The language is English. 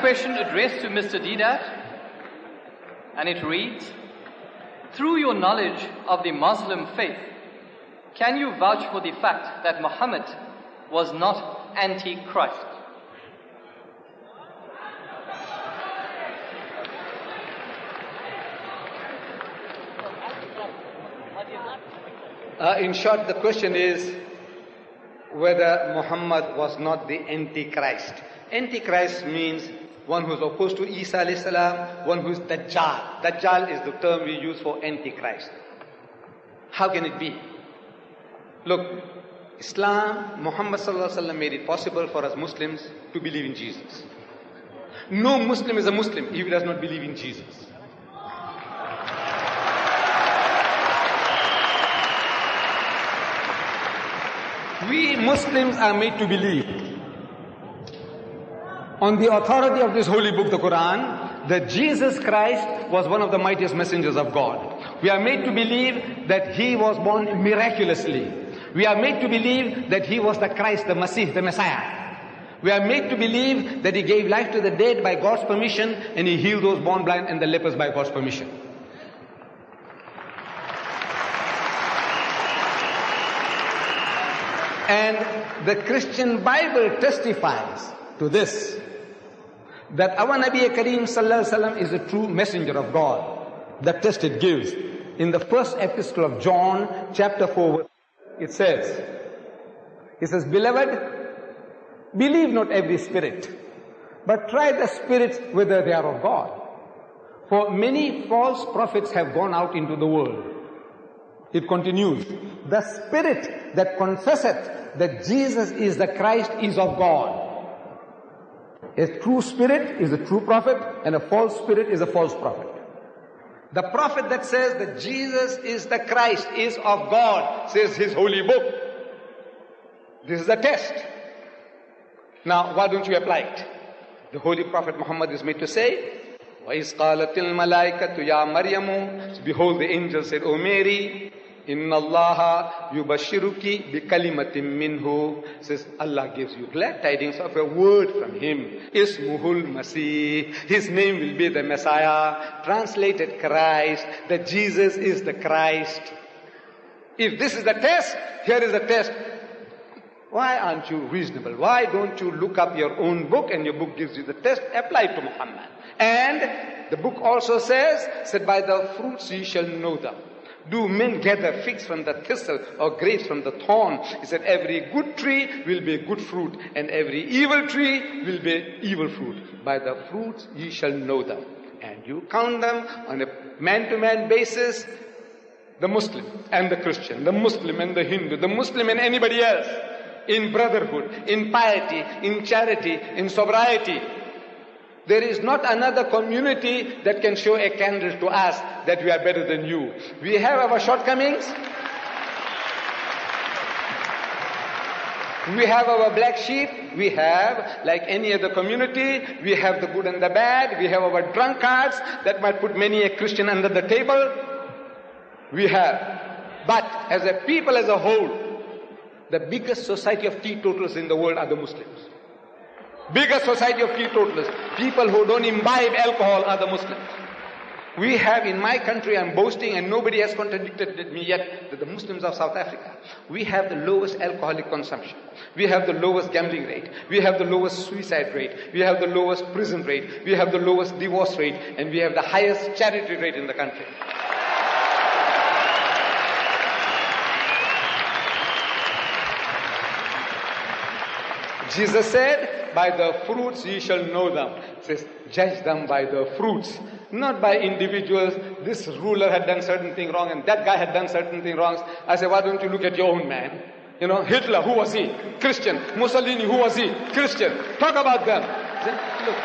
question addressed to Mr. Deetat, and it reads, through your knowledge of the Muslim faith, can you vouch for the fact that Muhammad was not anti-Christ? In short, the question is whether Muhammad was not the Antichrist. Antichrist means one who is opposed to Isa alayhi salam, one who is Dajjal. Dajjal is the term we use for Antichrist. How can it be? Look, Islam, Muhammad sallallahu alaihi wasallam made it possible for us Muslims to believe in Jesus. No Muslim is a Muslim if he does not believe in Jesus. We Muslims are made to believe on the authority of this holy book, the Quran, that Jesus Christ was one of the mightiest messengers of God. We are made to believe that he was born miraculously. We are made to believe that he was the Christ, the Masih, the Messiah. We are made to believe that he gave life to the dead by God's permission and he healed those born blind and the lepers by God's permission. And the Christian Bible testifies to this, that our Nabi Kareem sallallahu alaihi wasallam is a true messenger of God. The test it gives. In the first epistle of John, chapter 4, it says, Beloved, believe not every spirit, but try the spirits whether they are of God. For many false prophets have gone out into the world. It continues, the spirit that confesseth that Jesus is the Christ is of God. A true spirit is a true prophet, and a false spirit is a false prophet. The prophet that says that Jesus is the Christ is of God, says his holy book. This is the test. Now, why don't you apply it? The holy prophet Muhammad is made to say, وَإِذْ قَالَتِ الْمَلَائِكَةُ يَا مَرْيَمُ, behold, the angel said, O Mary, Inna Allah yubashiruki bi kalimatim minhu, says Allah gives you glad tidings of a word from him. Ismuhul Masih, his name will be the Messiah, translated Christ, that Jesus is the Christ. If this is the test, here is the test. Why aren't you reasonable? Why don't you look up your own book and your book gives you the test? Apply it to Muhammad. And the book also says, by the fruits ye shall know them. Do men gather figs from the thistle or grapes from the thorn? He said, every good tree will be good fruit, and every evil tree will be evil fruit. By the fruits ye shall know them. And you count them on a man-to-man basis, the Muslim and the Christian, the Muslim and the Hindu, the Muslim and anybody else, in brotherhood, in piety, in charity, in sobriety. There is not another community that can show a candle to us that we are better than you. We have our shortcomings. We have our black sheep. We have, like any other community, we have the good and the bad. We have our drunkards that might put many a Christian under the table. We have. But as a people as a whole, the biggest society of teetotalers in the world are the Muslims. Biggest society of teetotalers, people who don't imbibe alcohol, are the Muslims. We have in my country, I'm boasting and nobody has contradicted me yet, that the Muslims of South Africa, we have the lowest alcoholic consumption. We have the lowest gambling rate. We have the lowest suicide rate. We have the lowest prison rate. We have the lowest divorce rate. And we have the highest charity rate in the country. Jesus said, by the fruits ye shall know them. It says, judge them by the fruits, not by individuals. This ruler had done certain thing wrong and that guy had done certain thing wrong. I said, why don't you look at your own man? You know, Hitler, who was he? Christian. Mussolini, who was he? Christian. Talk about them. Look.